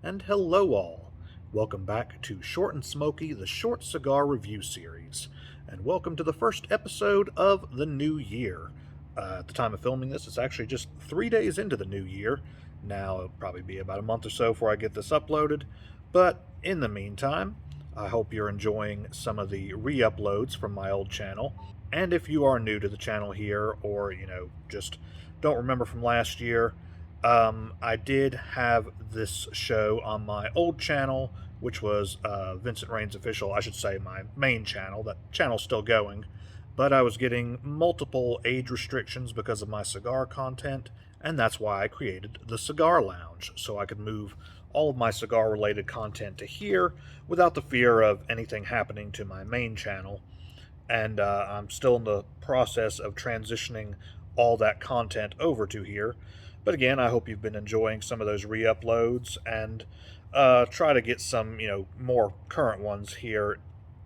And hello all. Welcome back to Short and Smokey, the short cigar review series. And welcome to the first episode of the new year. At the time of filming this, it's actually just 3 days into the new year. Now, it'll probably be about a month or so before I get this uploaded. But in the meantime, I hope you're enjoying some of the re-uploads from my old channel. And if you are new to the channel here, or, just don't remember from last year, I did have this show on my old channel, which was Vincent Rain's Official, I should say my main channel. That channel's still going, but I was getting multiple age restrictions because of my cigar content, and that's why I created the Cigar Lounge, so I could move all of my cigar-related content to here without the fear of anything happening to my main channel. And I'm still in the process of transitioning all that content over to here. But again, I hope you've been enjoying some of those re-uploads, and try to get some, more current ones here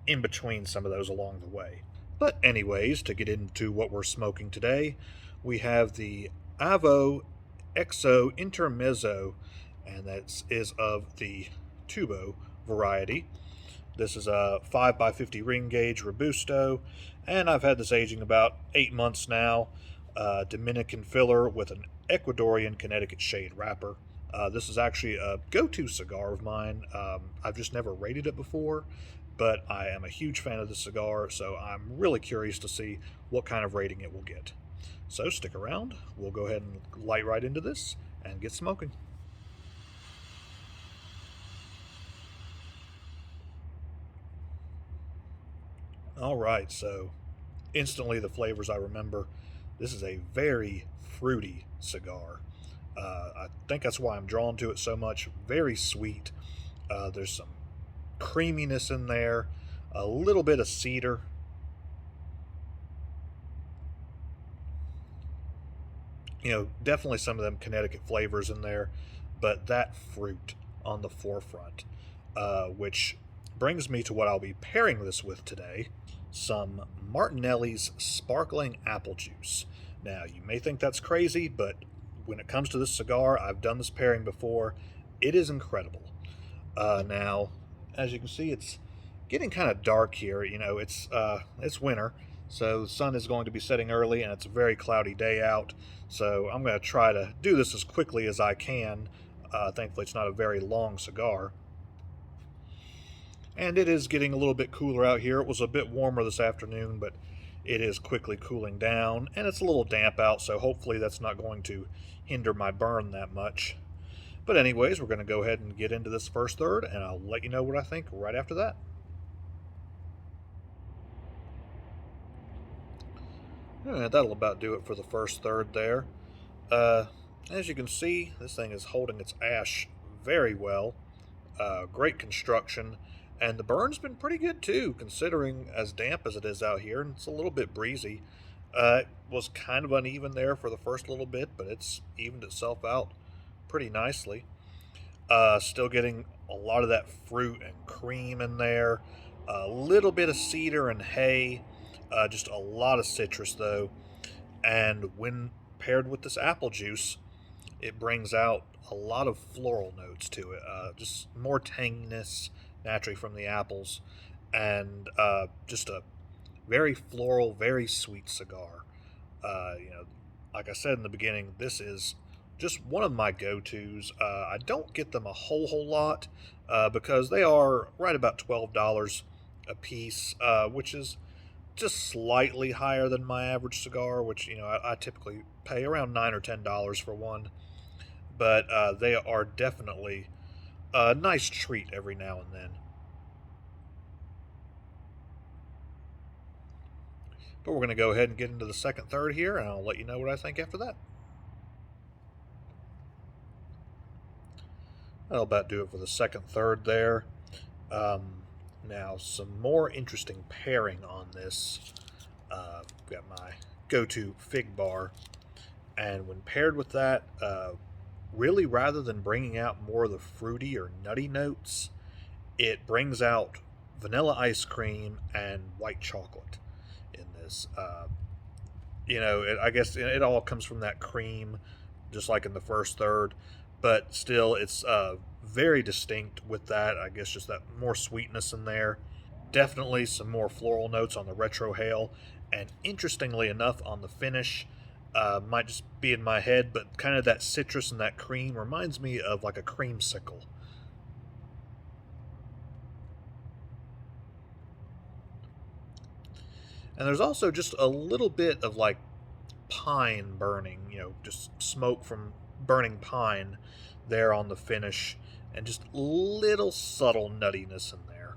in between some of those along the way. But anyways, to get into what we're smoking today, we have the AVO XO Intermezzo, and that is of the Tubo variety. This is a 5x50 ring gauge Robusto, and I've had this aging about 8 months now. Dominican filler with an Ecuadorian Connecticut shade wrapper. This is actually a go-to cigar of mine. I've just never rated it before, but I am a huge fan of this cigar, so I'm really curious to see what kind of rating it will get. So stick around, we'll go ahead and light right into this and get smoking. Alright, so instantly the flavors I remember. This is a very fruity cigar. I think that's why I'm drawn to it so much. Very sweet. There's some creaminess in there, a little bit of cedar. Definitely some of them Connecticut flavors in there, but that fruit on the forefront, which brings me to what I'll be pairing this with today. Some Martinelli's sparkling apple juice. Now, you may think that's crazy, but when it comes to this cigar, I've done this pairing before. It is incredible. Now, as you can see, it's getting kind of dark here. It's winter, so the sun is going to be setting early, and it's a very cloudy day out. So I'm going to try to do this as quickly as I can. Thankfully, it's not a very long cigar. And it is getting a little bit cooler out here. It was a bit warmer this afternoon, but it is quickly cooling down, and it's a little damp out, so hopefully that's not going to hinder my burn that much. But anyways, we're going to go ahead and get into this first third, and I'll let you know what I think right after that. And that'll about do it for the first third there. As you can see, this thing is holding its ash very well. Great construction. And the burn's been pretty good too, considering as damp as it is out here, and it's a little bit breezy. It was kind of uneven there for the first little bit, but it's evened itself out pretty nicely. Still getting a lot of that fruit and cream in there. A little bit of cedar and hay. Just a lot of citrus though. And when paired with this apple juice, it brings out a lot of floral notes to it. Just more tanginess naturally from the apples, and just a very floral, very sweet cigar. Like I said in the beginning, this is just one of my go-tos. I don't get them a whole lot because they are right about $12 a piece, which is just slightly higher than my average cigar, which I typically pay around $9 or $10 for one. But they are definitely a nice treat every now and then. But we're going to go ahead and get into the second third here, and I'll let you know what I think after that. That'll about do it for the second third there. Now, some more interesting pairing on this. Got my go-to fig bar, and when paired with that, really, rather than bringing out more of the fruity or nutty notes, it brings out vanilla ice cream and white chocolate in this. I guess it all comes from that cream, just like in the first third, but still, it's very distinct with that. I guess just that more sweetness in there. Definitely some more floral notes on the retrohale, and interestingly enough, on the finish, might just be in my head, but kind of that citrus and that cream reminds me of like a creamsicle. And there's also just a little bit of like pine burning, just smoke from burning pine there on the finish, and just little subtle nuttiness in there.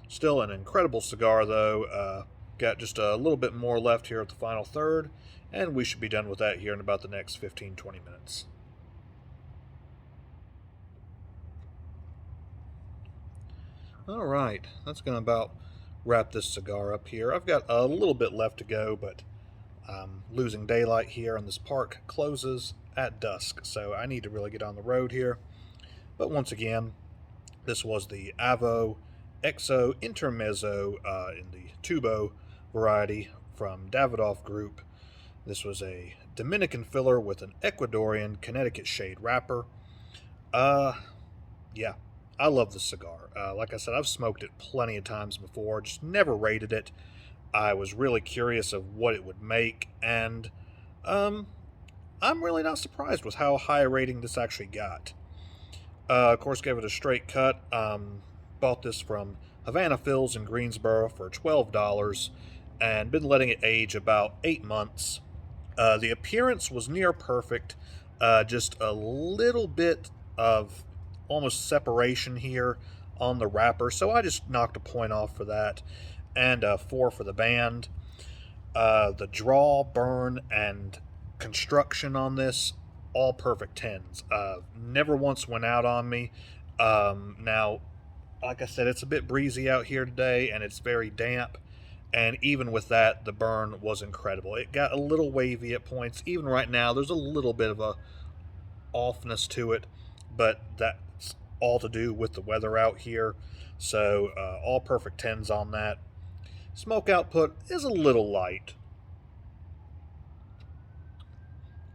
Still an incredible cigar, though. Got just a little bit more left here at the final third, and we should be done with that here in about the next 15-20 minutes. All right, that's going to about wrap this cigar up here. I've got a little bit left to go, but I'm losing daylight here, and this park closes at dusk, so I need to really get on the road here. But once again, this was the AVO XO Intermezzo in the Tubo variety from Davidoff Group. This was a Dominican filler with an Ecuadorian Connecticut shade wrapper. Yeah, I love this cigar. Like I said, I've smoked it plenty of times before, just never rated it. I was really curious of what it would make, and I'm really not surprised with how high a rating this actually got. Of course, gave it a straight cut. Bought this from Havana Phil's in Greensboro for $12, and been letting it age about 8 months. The appearance was near perfect, just a little bit of almost separation here on the wrapper, so I just knocked a point off for that, and 4 for the band. The draw, burn, and construction on this, all perfect 10s. Never once went out on me. Now, like I said, it's a bit breezy out here today, and it's very damp, and even with that, the burn was incredible. It got a little wavy at points. Even right now, there's a little bit of a offness to it, but that's all to do with the weather out here. So all perfect 10s on that. Smoke output is a little light.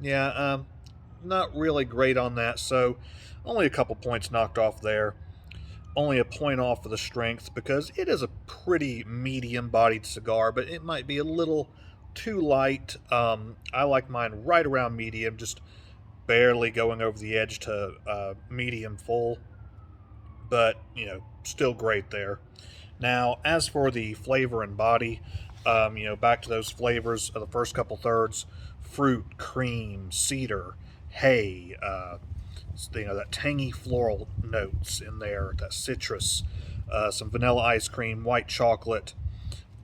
Yeah, not really great on that, so only a couple points knocked off there. Only a point off for the strength, because it is a pretty medium-bodied cigar, but it might be a little too light. I like mine right around medium, just barely going over the edge to medium full, but, still great there. Now, as for the flavor and body, back to those flavors of the first couple thirds: fruit, cream, cedar, hay, that tangy floral notes in there, that citrus, some vanilla ice cream, white chocolate,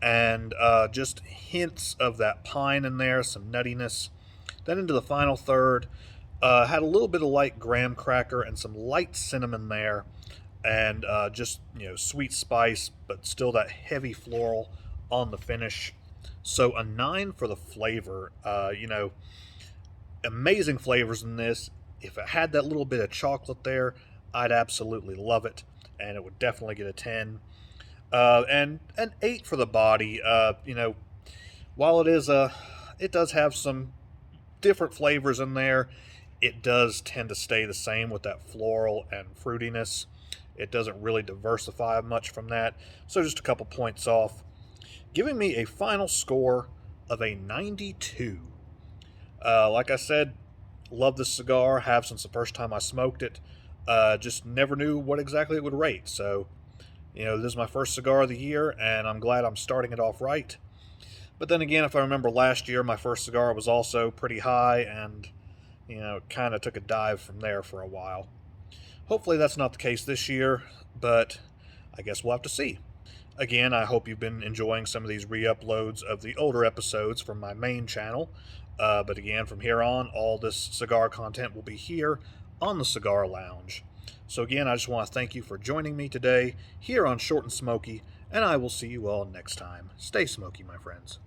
and just hints of that pine in there, some nuttiness. Then into the final third, had a little bit of light graham cracker and some light cinnamon there, and just sweet spice, but still that heavy floral on the finish. So a 9 for the flavor. Amazing flavors in this. If it had that little bit of chocolate there, I'd absolutely love it, and it would definitely get a 10. And an 8 for the body. While it does have some different flavors in there, it does tend to stay the same with that floral and fruitiness. It doesn't really diversify much from that, so just a couple points off, giving me a final score of a 92. Like I said, love this cigar, have since the first time I smoked it. Just never knew what exactly it would rate, so this is my first cigar of the year, and I'm glad I'm starting it off right. But then again, if I remember last year, my first cigar was also pretty high, and it kind of took a dive from there for a while. Hopefully that's not the case this year, but I guess we'll have to see. Again, I hope you've been enjoying some of these re-uploads of the older episodes from my main channel. But again, from here on, all this cigar content will be here on the Cigar Lounge. So again, I just want to thank you for joining me today here on Short and Smoky, and I will see you all next time. Stay smoky, my friends.